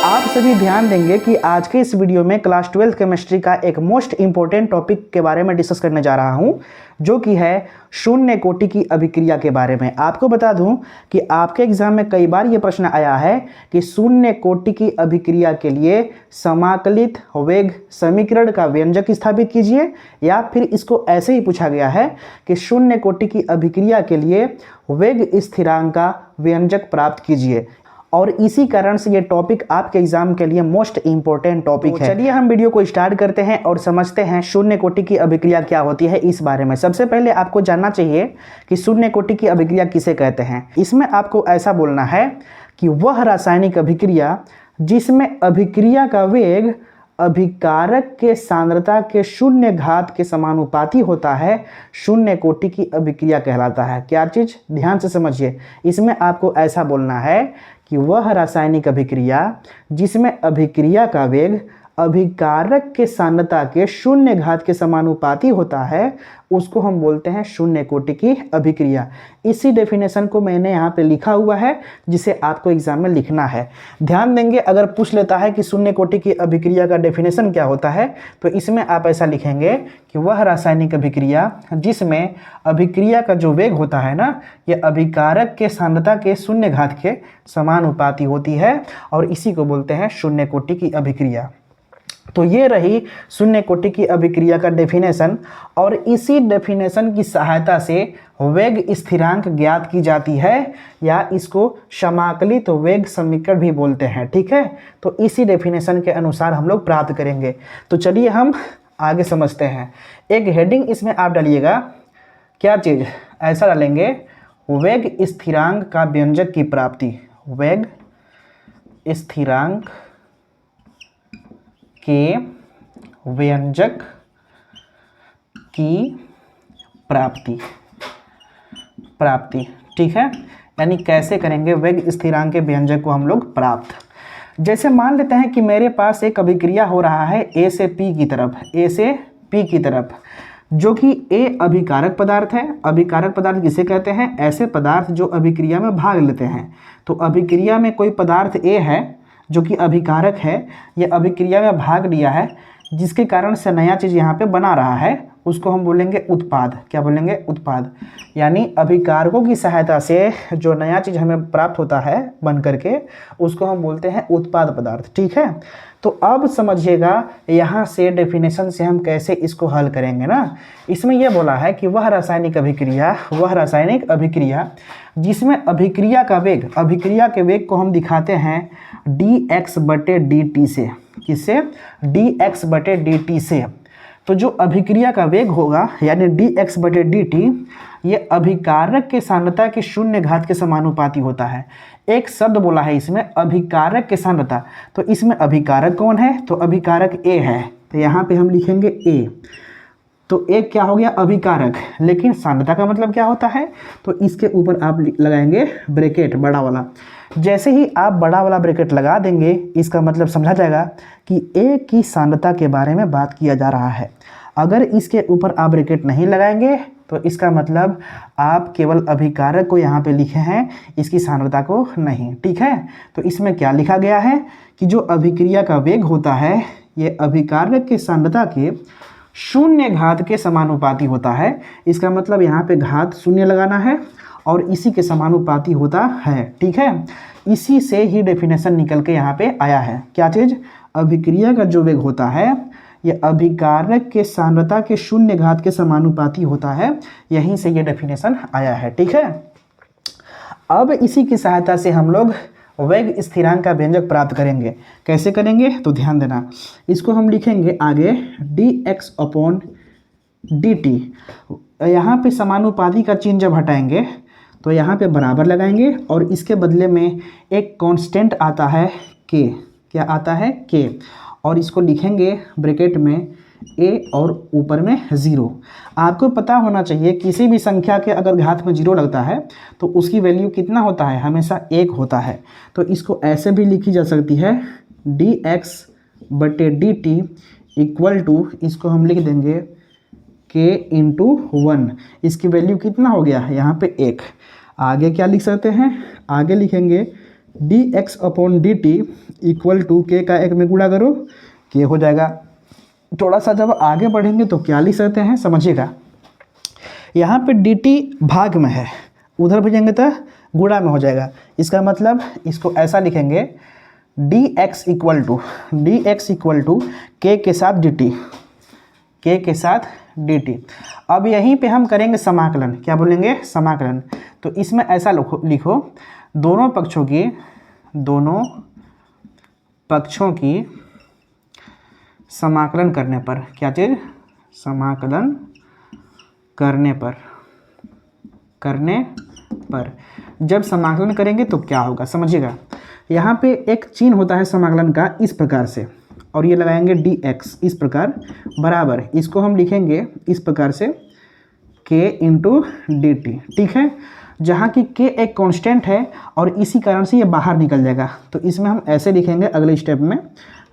आप सभी ध्यान देंगे कि आज के इस वीडियो में क्लास 12 केमिस्ट्री का एक मोस्ट इंपॉर्टेंट टॉपिक के बारे में डिस्कस करने जा रहा हूं, जो कि है शून्य कोटि की अभिक्रिया के बारे में। आपको बता दूं कि आपके एग्जाम में कई बार ये प्रश्न आया है कि शून्य कोटि की अभिक्रिया के लिए समाकलित वेग समीकरण का व्यंजक स्थापित कीजिए, या फिर इसको ऐसे ही पूछा गया है कि शून्य कोटि की अभिक्रिया के लिए वेग स्थिरांक का व्यंजक प्राप्त कीजिए। और इसी कारण से ये टॉपिक आपके एग्जाम के लिए मोस्ट इंपॉर्टेंट टॉपिक है। चलिए हम वीडियो को स्टार्ट करते हैं और समझते हैं शून्य कोटि की अभिक्रिया क्या होती है इस बारे में। सबसे पहले आपको जानना चाहिए कि शून्य कोटि की अभिक्रिया किसे कहते हैं। इसमें आपको ऐसा बोलना है कि वह रासायनिक अभिक्रिया जिसमें अभिक्रिया का वेग अभिकारक के सांद्रता के शून्य घात के समानुपाती होता है, शून्य कोटि की अभिक्रिया कहलाता है। क्या चीज़, ध्यान से समझिए। इसमें आपको ऐसा बोलना है कि वह रासायनिक अभिक्रिया जिसमें अभिक्रिया का वेग अभिकारक के सांद्रता के शून्य घात के समानुपाती होता है, उसको हम बोलते हैं शून्य कोटि की अभिक्रिया। इसी डेफिनेशन को मैंने यहाँ पे लिखा हुआ है, जिसे आपको एग्जाम में लिखना है। ध्यान देंगे, अगर पूछ लेता है कि शून्य कोटि की अभिक्रिया का डेफिनेशन क्या होता है, तो इसमें आप ऐसा लिखेंगे कि वह रासायनिक अभिक्रिया जिसमें अभिक्रिया का जो वेग होता है ना, ये अभिकारक के सांद्रता के शून्य घात के समानुपाती होती है, और इसी को बोलते हैं शून्य कोटि की अभिक्रिया। तो ये रही शून्य कोटि की अभिक्रिया का डेफिनेशन, और इसी डेफिनेशन की सहायता से वेग स्थिरांक ज्ञात की जाती है, या इसको समाकलित वेग समीकरण भी बोलते हैं। ठीक है, तो इसी डेफिनेशन के अनुसार हम लोग प्राप्त करेंगे। तो चलिए हम आगे समझते हैं। एक हेडिंग इसमें आप डालिएगा, क्या चीज़, ऐसा डालेंगे, वेग स्थिरांक का व्यंजक की प्राप्ति। वेग स्थिरांक के व्यंजक की प्राप्ति। ठीक है, यानी कैसे करेंगे वेग स्थिरांक के व्यंजक को हम लोग प्राप्त। जैसे मान लेते हैं कि मेरे पास एक अभिक्रिया हो रहा है ए से पी की तरफ, जो कि ए अभिकारक पदार्थ है। अभिकारक पदार्थ किसे कहते हैं? ऐसे पदार्थ जो अभिक्रिया में भाग लेते हैं। तो अभिक्रिया में कोई पदार्थ ए है जो कि अभिकारक है, ये अभिक्रिया में भाग लिया है, जिसके कारण से नया चीज़ यहाँ पे बना रहा है, उसको हम बोलेंगे उत्पाद। क्या बोलेंगे? उत्पाद। यानी अभिकारकों की सहायता से जो नया चीज़ हमें प्राप्त होता है बन करके, उसको हम बोलते हैं उत्पाद पदार्थ। ठीक है, तो अब समझिएगा यहाँ से डेफिनेशन से हम कैसे इसको हल करेंगे ना। इसमें यह बोला है कि वह रासायनिक अभिक्रिया जिसमें अभिक्रिया के वेग को हम दिखाते हैं dx/dt से। किससे? dx/dt से। तो जो अभिक्रिया का वेग होगा यानी dx/dt, ये अभिकारक के सांद्रता के शून्य घात के समानुपाती होता है। एक शब्द बोला है इसमें, अभिकारक के सांद्रता। तो इसमें अभिकारक कौन है? तो अभिकारक A है, तो यहाँ पे हम लिखेंगे A। तो एक क्या हो गया? अभिकारक। लेकिन सांद्रता का मतलब क्या होता है? तो इसके ऊपर आप लगाएंगे ब्रैकेट बड़ा वाला। जैसे ही आप बड़ा वाला ब्रैकेट लगा देंगे, इसका मतलब समझा जाएगा कि A की सांद्रता के बारे में बात किया जा रहा है। अगर इसके ऊपर आप ब्रैकेट नहीं लगाएंगे, तो इसका मतलब आप केवल अभिकारक को यहाँ पे लिखे हैं, इसकी सांद्रता को नहीं। ठीक है, तो इसमें क्या लिखा गया है कि जो अभिक्रिया का वेग होता है, ये अभिकारक के सांद्रता के शून्य घात के समानुपाती होता है। इसका मतलब यहाँ पे घात शून्य लगाना है, और इसी के समानुपाती होता है। ठीक है, इसी से ही डेफिनेशन निकल के यहाँ पे आया है। क्या चीज़? अभिक्रिया का जो वेग होता है, ये अभिकारक के सांद्रता के शून्य घात के समानुपाती होता है। यहीं से ये डेफिनेशन आया है। ठीक है, अब इसी की सहायता से हम लोग वेग स्थिरांक का व्यंजक प्राप्त करेंगे। कैसे करेंगे? तो ध्यान देना, इसको हम लिखेंगे आगे dx/dt। यहाँ पे समानुपाती का चिन्ह जब हटाएंगे, तो यहाँ पे बराबर लगाएंगे, और इसके बदले में एक कांस्टेंट आता है k। क्या आता है? k। और इसको लिखेंगे ब्रैकेट में a और ऊपर में 0। आपको पता होना चाहिए किसी भी संख्या के अगर घात में 0 लगता है तो उसकी वैल्यू कितना होता है? हमेशा 1 होता है। तो इसको ऐसे भी लिखी जा सकती है dx/dt इक्वल टू, इसको हम लिख देंगे k × 1। इसकी वैल्यू कितना हो गया? यहाँ पे 1। आगे क्या लिख सकते हैं? आगे लिखेंगे d x upon d t equal to k का एक में गुणा करो, के हो जाएगा। थोड़ा सा जब आगे बढ़ेंगे तो क्या लिख सकते हैं, समझिएगा। यहाँ पे डी टी भाग में है, उधर भेजेंगे तो गुणा में हो जाएगा। इसका मतलब इसको ऐसा लिखेंगे, डी एक्स इक्वल टू के साथ डी टी, के के साथ डी टी। अब यहीं पे हम करेंगे समाकलन, क्या बोलेंगे, समाकलन। तो इसमें ऐसा लिखो दोनों पक्षों की समाकलन करने पर, क्या चीज़, समाकलन करने पर जब समाकलन करेंगे तो क्या होगा, समझिएगा। यहाँ पे एक चिन्ह होता है समाकलन का इस प्रकार से, और ये लगाएंगे डी एक्स इस प्रकार बराबर, इसको हम लिखेंगे इस प्रकार से के इंटू डी टी, ठीक है। जहाँ की के एक कांस्टेंट है और इसी कारण से ये बाहर निकल जाएगा, तो इसमें हम ऐसे लिखेंगे अगले स्टेप में,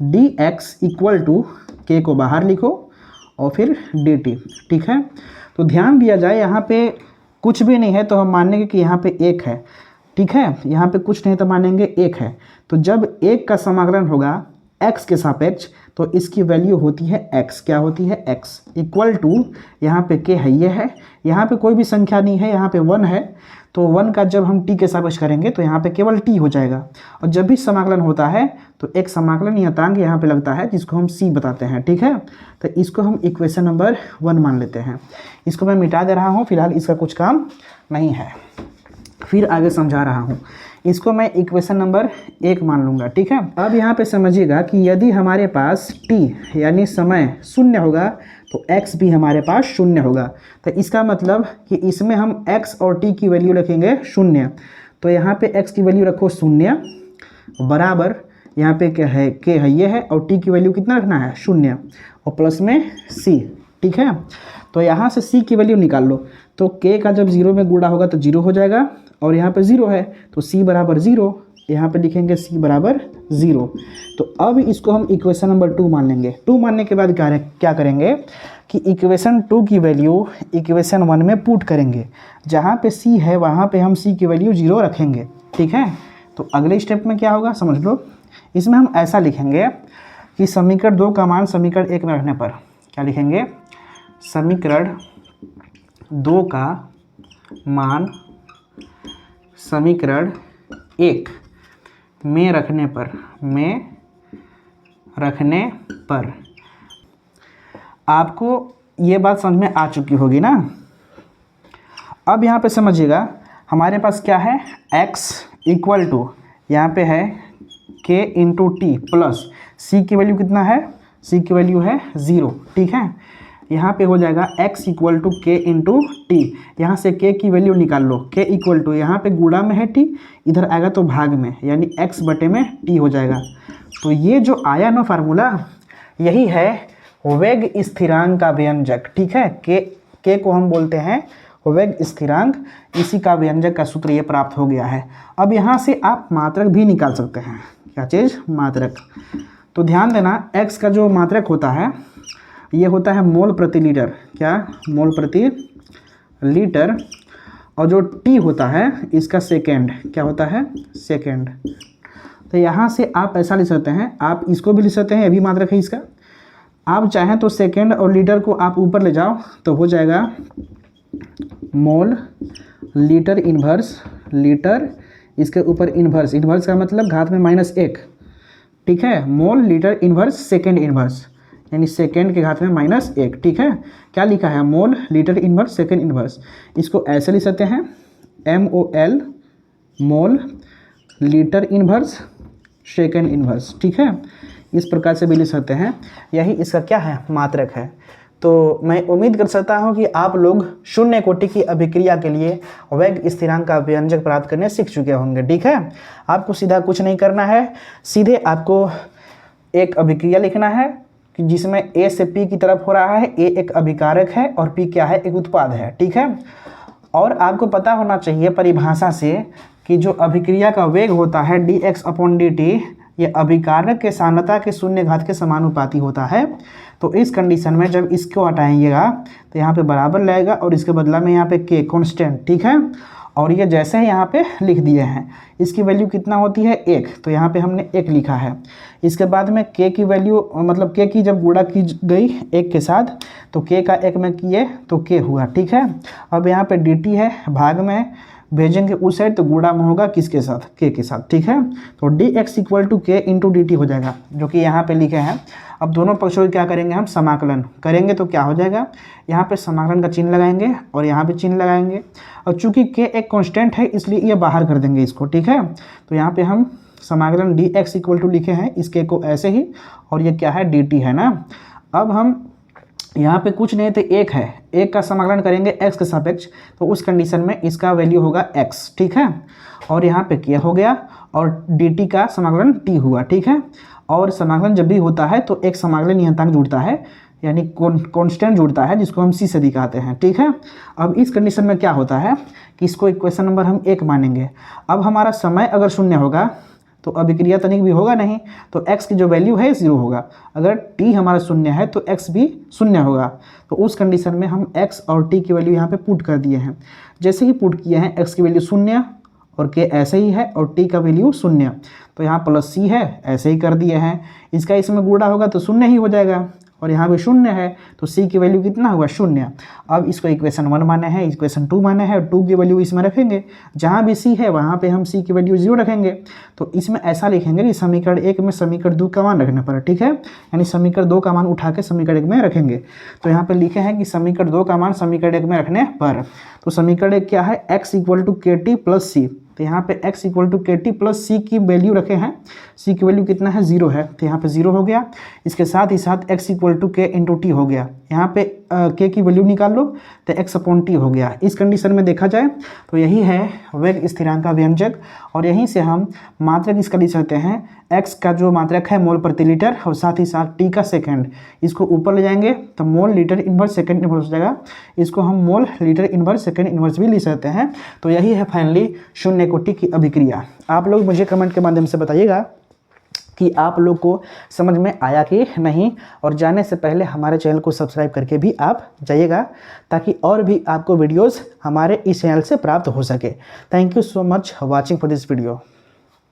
डी एक्स इक्वल टू के को बाहर लिखो और फिर डी टी, ठीक है। तो ध्यान दिया जाए, यहाँ पे कुछ भी नहीं है तो हम मानेंगे कि यहाँ पे एक है, ठीक है। यहाँ पे कुछ नहीं तो मानेंगे एक है। तो जब एक का समाकलन होगा x के सापेक्ष तो इसकी वैल्यू होती है x, क्या होती है, x इक्वल टू, यहाँ पे k है, ये है, यहाँ पे कोई भी संख्या नहीं है, यहाँ पे 1 है, तो 1 का जब हम t के सापेक्ष करेंगे तो यहाँ पे केवल t हो जाएगा। और जब भी समाकलन होता है तो एक समाकलन नियतांक यहाँ पे लगता है जिसको हम c बताते हैं, ठीक है। तो इसको हम इक्वेशन नंबर 1 मान लेते हैं। इसको मैं मिटा दे रहा हूँ, फिलहाल इसका कुछ काम नहीं है, फिर आगे समझा रहा हूँ। इसको मैं इक्वेशन नंबर 1 मान लूँगा, ठीक है। अब यहाँ पे समझिएगा कि यदि हमारे पास t यानी समय शून्य होगा तो x भी हमारे पास शून्य होगा। तो इसका मतलब कि इसमें हम x और t की वैल्यू रखेंगे शून्य। तो यहाँ पे x की वैल्यू रखो शून्य बराबर, यहाँ पे क्या है, k है, ये है, और t की वैल्यू कितना रखना है, शून्य, और प्लस में c, ठीक है। तो यहाँ से c की वैल्यू निकाल लो, तो k का जब 0 में गुणा होगा तो 0 हो जाएगा, और यहाँ पे 0 है तो c बराबर 0, यहाँ पे लिखेंगे c बराबर 0। तो अब इसको हम इक्वेशन नंबर 2 मान लेंगे। 2 मानने के बाद क्या करेंगे कि इक्वेशन 2 की वैल्यू इक्वेशन 1 में पुट करेंगे। जहाँ पे c है वहाँ पे हम c की वैल्यू 0 रखेंगे, ठीक है। तो अगले स्टेप में क्या होगा समझ लो। इसमें हम ऐसा लिखेंगे कि समीकरण 2 का मान समीकरण 1 में रखने पर, क्या लिखेंगे, समीकरण 2 का मान समीकरण 1 में रखने पर आपको ये बात समझ में आ चुकी होगी ना। अब यहाँ पे समझिएगा, हमारे पास क्या है, x इक्वल टू, यहाँ पे है k into T plus c की वैल्यू कितना है, c की वैल्यू है 0, ठीक है। यहाँ पे हो जाएगा x इक्वल टू के इंटू टी, यहाँ से k की वैल्यू निकाल लो, k इक्वल टू, यहाँ पे गुणा में है t, इधर आएगा तो भाग में, यानी x बटे में t हो जाएगा। तो ये जो आया ना फार्मूला, यही है वेग स्थिरांक का व्यंजक, ठीक है। k को हम बोलते हैं वेग स्थिरांक, इसी का व्यंजक का सूत्र ये प्राप्त हो गया है। अब यहाँ से आप मात्रक भी निकाल सकते हैं, क्या चीज़, मात्रक। तो ध्यान देना, x का जो मात्रक होता है ये होता है मोल प्रति लीटर, क्या, मोल प्रति लीटर, और जो t होता है इसका सेकेंड, क्या होता है, सेकेंड। तो यहाँ से आप ऐसा लिख सकते हैं, आप इसको भी लिख सकते हैं, ये भी मात्रक है इसका। आप चाहें तो सेकेंड और लीटर को आप ऊपर ले जाओ तो हो जाएगा मोल लीटर इन्वर्स, लीटर इसके ऊपर इन्वर्स, इन्वर्स का मतलब घात में -1, ठीक है। Mole litre inverse second inverse, यानी सेकेंड के घात में -1, ठीक है। क्या लिखा है, mole litre inverse second inverse. इसको ऐसे लिख सकते हैं, MOL mole litre inverse second inverse, ठीक है। इस प्रकार से भी लिख सकते हैं, यही इसका क्या है, मात्रक है। तो मैं उम्मीद कर सकता हूं कि आप लोग शून्य कोटि की अभिक्रिया के लिए वेग स्थिरांक का व्यंजक प्राप्त करने सीख चुके होंगे, ठीक है। आपको सीधा कुछ नहीं करना है, सीधे आपको एक अभिक्रिया लिखना है कि जिसमें A से P की तरफ हो रहा है, A एक अभिकारक है और P क्या है, एक उत्पाद है, ठीक है। और आपको पता होना चाहिए परिभाषा से कि जो अभिक्रिया का वेग होता है dx/dt, ये अभिकारक के सांद्रता के शून्य घात के समानुपाती होता है। तो इस कंडीशन में जब इसको हटाएंगेगा तो यहाँ पे बराबर लगेगा और इसके बदला में यहाँ पे k कांस्टेंट, ठीक है। और ये जैसे ही यहाँ पे लिख दिए हैं, इसकी वैल्यू कितना होती है 1, तो यहाँ पे हमने 1 लिखा है। इसके बाद में k की वैल्यू मतलब k की जब गुणा की गई 1 के साथ, तो k का 1 में किए तो k हुआ, ठीक है। अब यहाँ पे dt है, भाग में भेजेंगे उस साइड तो गुणा में होगा किसके साथ, k के साथ, ठीक है। तो dx equal to k into d t हो जाएगा, जो कि यहाँ पे लिखे हैं। अब दोनों पक्षों की क्या करेंगे, हम समाकलन करेंगे तो क्या हो जाएगा, यहाँ पे समाकलन का चिन्ह लगाएंगे और यहाँ पे चिन्ह लगाएंगे। और चूंकि k एक कांस्टेंट है इसलिए ये बाहर कर देंगे इसको, ठीक है। तो यहाँ पे हम समाकलन dx इक्वल टू लिखे हैं इस k को ऐसे ही, और ये क्या है dt है ना। अब हम यहाँ पे कुछ नहीं तो 1 है, 1 का समाकलन करेंगे x के सापेक्ष, तो उस कंडीशन में इसका वैल्यू होगा x, ठीक है। और यहाँ पे k हो गया और dt का समाकलन t हुआ, ठीक है। और समाकलन जब भी होता है तो एक समाकलन नियतांक जुड़ता है, यानी कांस्टेंट जुड़ता है, जिसको हम c से दिखाते हैं, ठीक है। अब इस कंडीशन में क्या होता है कि इसको इक्वेशन नंबर हम 1 मानेंगे। अब हमारा समय अगर शून्य होगा तो अभिक्रिया तनिक भी होगा नहीं, तो x की जो वैल्यू है 0 होगा। अगर t हमारा शून्य है तो x भी शून्य होगा। तो उस कंडीशन में हम x और t की वैल्यू यहाँ पे पुट कर दिए हैं। जैसे ही पुट किए हैं, x की वैल्यू 0 और k ऐसे ही है और t का वैल्यू 0, तो यहाँ प्लस c है, ऐसे ही कर दिए हैं। इसका इसमें गुणा होगा तो 0 ही हो जाएगा, और यहाँ भी 0 है तो c की वैल्यू कितना हुआ 0। अब इसको इक्वेशन 1 माने हैं, इक्वेशन 2 माने हैं, 2 की वैल्यू इसमें रखेंगे। जहाँ भी c है वहाँ पे हम c की वैल्यू 0 रखेंगे। तो इसमें ऐसा लिखेंगे कि समीकरण 1 में समीकरण 2 का मान रखने पर, ठीक है। यानी समीकरण 2 का मान उठा के समीकरण 1 में रखेंगे। तो यहाँ पे लिखे हैं कि समीकरण 2 का मान समीकरण 1 में रखने पर, तो समीकरण 1 क्या है, x इक्वल टू के टी प्लस सी। तो यहाँ पे x इक्वल टू के टी प्लस सी की वैल्यू रखे हैं, c की वैल्यू कितना है 0 है, तो यहाँ पे 0 हो गया। इसके साथ ही साथ x इक्वल टू के इंटू टी हो गया। यहाँ पे k की वैल्यू निकाल लो तो x अपॉन टी हो गया। इस कंडीशन में देखा जाए तो यही है वेग स्थिरांक का व्यंजक, और यहीं से हम मात्रक इसका लिख सकते हैं। x का जो मात्रक है मोल प्रति लीटर, और साथ ही साथ t का सेकंड, इसको ऊपर ले जाएंगे तो mole litre inverse second inverse हो जाएगा। इसको हम mole litre inverse second inverse भी लिख सकते हैं। तो यही है फाइनली शून्य कोटि की अभिक्रिया। आप लोग मुझे कमेंट के माध्यम से बताइएगा कि आप लोग को समझ में आया कि नहीं, और जाने से पहले हमारे चैनल को सब्सक्राइब करके भी आप जाइएगा, ताकि और भी आपको वीडियोस हमारे इस चैनल से प्राप्त हो सके। Thank you so much watching for this video.